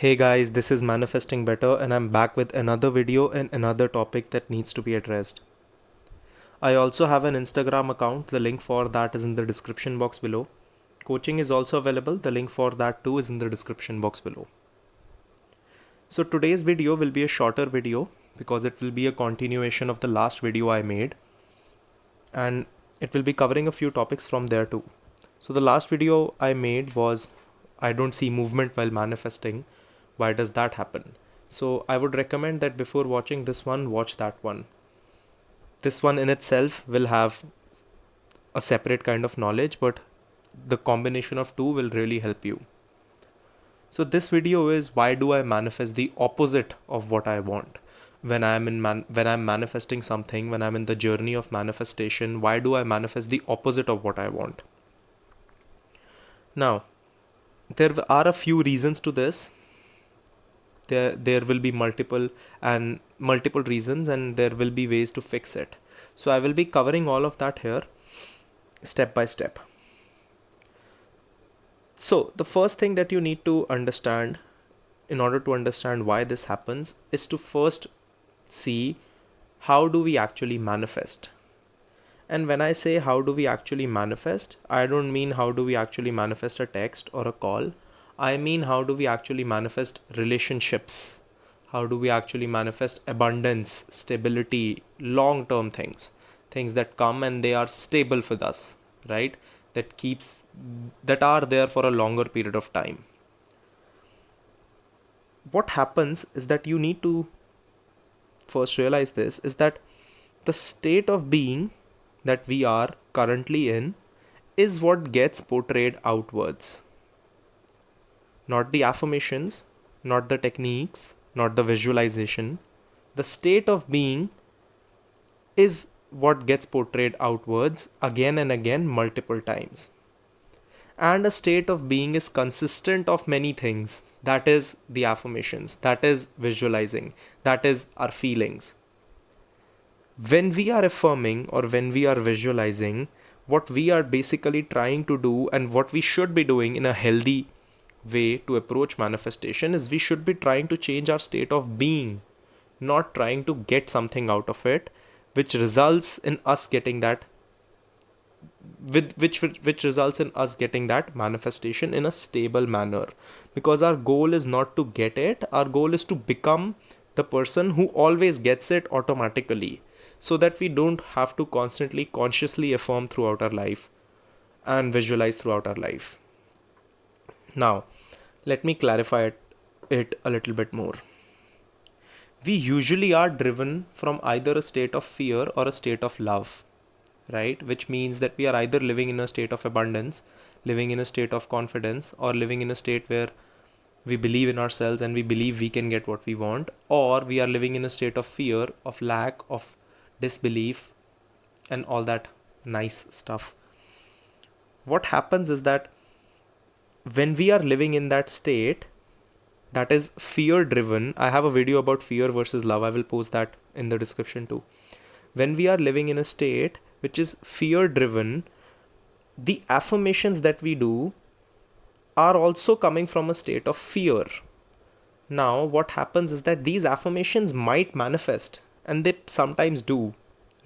Hey guys, this is Manifesting Better, and I'm back with another video and another topic that needs to be addressed. I also have an Instagram account, the link for that is in the description box below. Coaching is also available, the link for that too is in the description box below. So today's video will be a shorter video because it will be a continuation of the last video I made, and it will be covering a few topics from there too. So the last video I made was I don't see movement while manifesting. Why does that happen? So I would recommend that before watching this one, watch that one. This one in itself will have a separate kind of knowledge, but the combination of two will really help you. So this video is why do I manifest the opposite of what I want? When I'm manifesting something, when I'm in the journey of manifestation, why do I manifest the opposite of what I want? Now, there are a few reasons to this. There will be multiple reasons, and there will be ways to fix it. So I will be covering all of that here step by step. So the first thing that you need to understand in order to understand why this happens is to first see how do we actually manifest. And when I say how do we actually manifest, I don't mean how do we actually manifest a text or a call. I mean how do we actually manifest relationships? How do we actually manifest abundance, stability, long-term things that come and they are stable with us, right? That are there for a longer period of time. What happens is that you need to first realize this is that the state of being that we are currently in is what gets portrayed outwards. Not the affirmations, not the techniques, not the visualization. The state of being is what gets portrayed outwards again and again multiple times. And a state of being is consistent of many things. That is the affirmations, that is visualizing, that is our feelings. When we are affirming or when we are visualizing, what we are basically trying to do and what we should be doing in a healthy way to approach manifestation is we should be trying to change our state of being, not trying to get something out of it, which results in us getting that which results in us getting that manifestation in a stable manner. Because our goal is not to get it, our goal is to become the person who always gets it automatically, so that we don't have to constantly consciously affirm throughout our life and visualize throughout our life. Now, let me clarify it a little bit more. We usually are driven from either a state of fear or a state of love, right? Which means that we are either living in a state of abundance, living in a state of confidence, or living in a state where we believe in ourselves and we believe we can get what we want, or we are living in a state of fear, of lack, of disbelief, and all that nice stuff. What happens is that when we are living in that state that is fear driven, I have a video about fear versus love, I will post that in the description too. When we are living in a state which is fear driven, the affirmations that we do are also coming from a state of fear. Now, what happens is that these affirmations might manifest, and they sometimes do,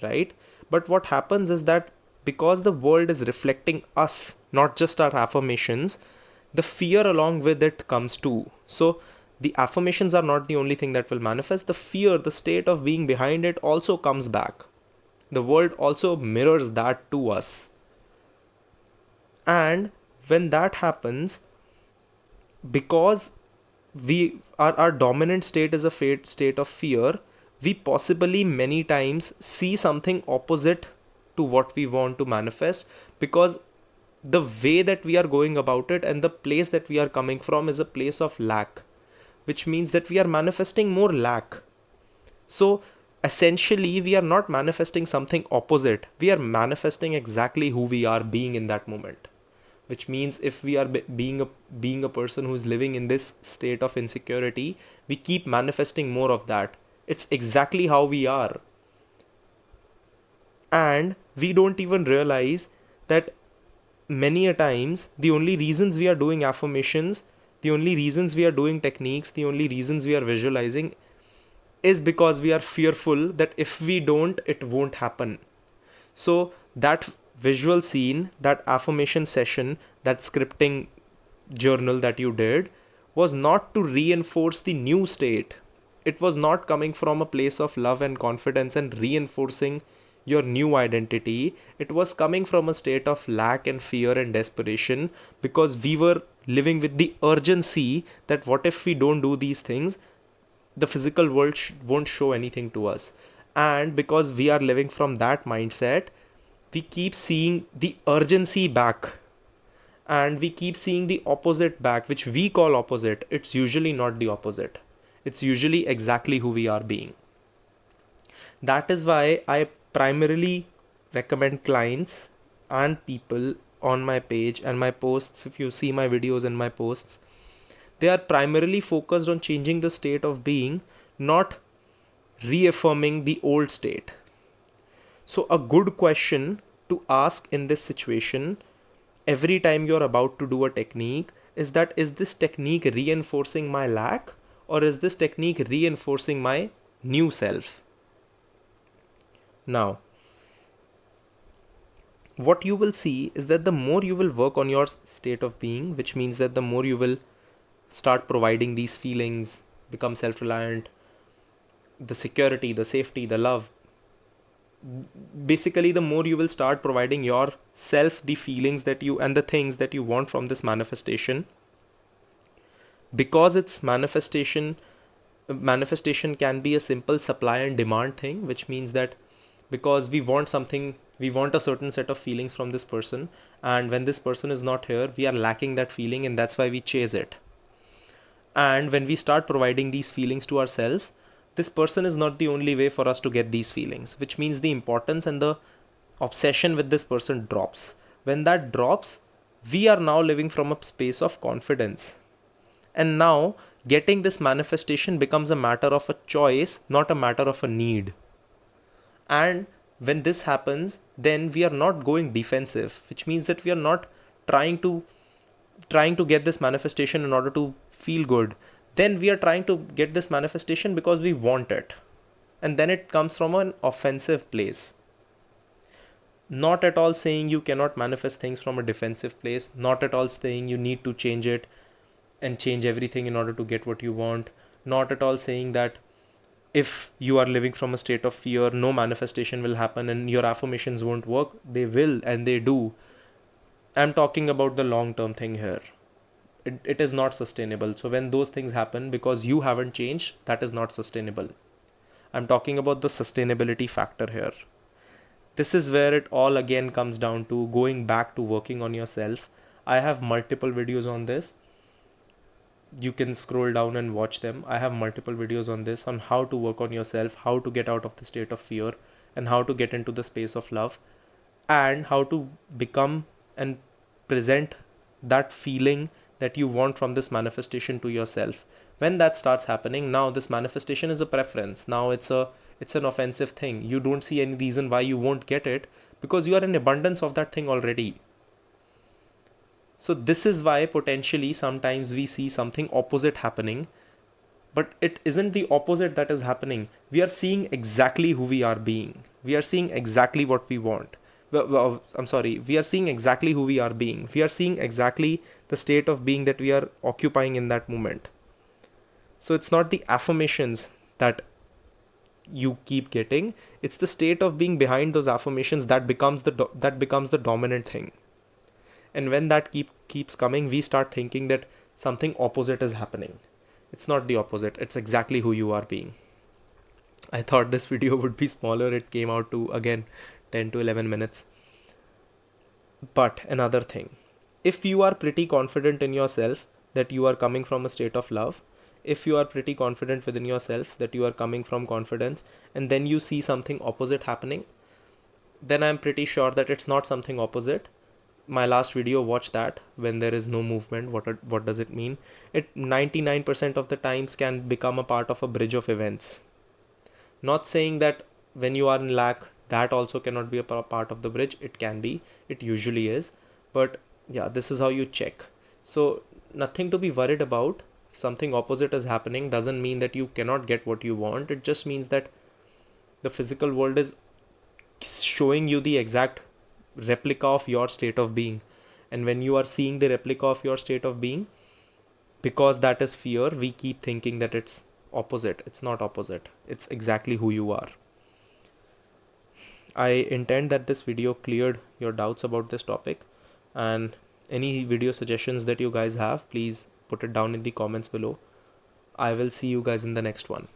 right? But what happens is that because the world is reflecting us, not just our affirmations, the fear along with it comes too. So the affirmations are not the only thing that will manifest. The fear, the state of being behind it also comes back. The world also mirrors that to us. And when that happens, because our dominant state is a state of fear, we possibly many times see something opposite to what we want to manifest, because the way that we are going about it and the place that we are coming from is a place of lack, which means that we are manifesting more lack. So essentially we are not manifesting something opposite, we are manifesting exactly who we are being in that moment. Which means if we are being a person who is living in this state of insecurity, we keep manifesting more of that. It's exactly how we are, and we don't even realize that many a times the only reasons we are doing affirmations, The only reasons we are doing techniques, the only reasons we are visualizing is because we are fearful that if we don't, it won't happen. So that visual scene, that affirmation session, that scripting journal that you did was not to reinforce the new state. It was not coming from a place of love and confidence and reinforcing your new identity. It was coming from a state of lack and fear and desperation, because we were living with the urgency that what if we don't do these things, the physical world won't show anything to us. And because we are living from that mindset, we keep seeing the urgency back, and we keep seeing the opposite back, which we call opposite. It's usually not the opposite, it's usually exactly who we are being. That is why I primarily recommend clients and people on my page and my posts. If you see my videos and my posts, they are primarily focused on changing the state of being, not reaffirming the old state. So a good question to ask in this situation, every time you're about to do a technique, is that, is this technique reinforcing my lack, or is this technique reinforcing my new self? Now, what you will see is that the more you will work on your state of being, which means that the more you will start providing these feelings, become self-reliant, the security, the safety, the love, basically the more you will start providing yourself the feelings that you and the things that you want from this manifestation. Because it's manifestation can be a simple supply and demand thing, which means that because we want something, we want a certain set of feelings from this person, and when this person is not here, we are lacking that feeling, and that's why we chase it. And when we start providing these feelings to ourselves, this person is not the only way for us to get these feelings, which means the importance and the obsession with this person drops. When that drops, we are now living from a space of confidence. And now getting this manifestation becomes a matter of a choice, not a matter of a need. And when this happens, then we are not going defensive, which means that we are not trying to get this manifestation in order to feel good. Then we are trying to get this manifestation because we want it. And then it comes from an offensive place. Not at all saying you cannot manifest things from a defensive place. Not at all saying you need to change it and change everything in order to get what you want. Not at all saying that if you are living from a state of fear, no manifestation will happen and your affirmations won't work. They will, and they do. I'm talking about the long-term thing here. It is not sustainable. So when those things happen because you haven't changed, that is not sustainable. I'm talking about the sustainability factor here. This is where it all again comes down to going back to working on yourself. I have multiple videos on this. You can scroll down and watch them. I have multiple videos on this, on how to work on yourself, how to get out of the state of fear, and how to get into the space of love, and how to become and present that feeling that you want from this manifestation to yourself. When that starts happening, now this manifestation is a preference. Now it's an offensive thing. You don't see any reason why you won't get it, because you are in abundance of that thing already. So this is why potentially sometimes we see something opposite happening, but it isn't the opposite that is happening. We are seeing exactly who we are being. We are seeing exactly what we want. We are seeing exactly who we are being. We are seeing exactly the state of being that we are occupying in that moment. So it's not the affirmations that you keep getting, it's the state of being behind those affirmations that becomes the dominant thing. And when that keeps coming, we start thinking that something opposite is happening. It's not the opposite. It's exactly who you are being. I thought this video would be smaller. It came out to, again, 10 to 11 minutes. But another thing, if you are pretty confident in yourself that you are coming from a state of love, if you are pretty confident within yourself that you are coming from confidence, and then you see something opposite happening, then I'm pretty sure that it's not something opposite. My last video, watch that. When there is no movement, what does it mean? It 99% of the times can become a part of a bridge of events. Not saying that when you are in lack, that also cannot be a part of the bridge. It can be, it usually is, but yeah, this is how you check. So nothing to be worried about. Something opposite is happening doesn't mean that you cannot get what you want. It just means that the physical world is showing you the exact replica of your state of being. And when you are seeing the replica of your state of being, because that is fear, we keep thinking that it's opposite. It's not opposite. It's exactly who you are. I intend that this video cleared your doubts about this topic, and any video suggestions that you guys have, please put it down in the comments below. I will see you guys in the next one.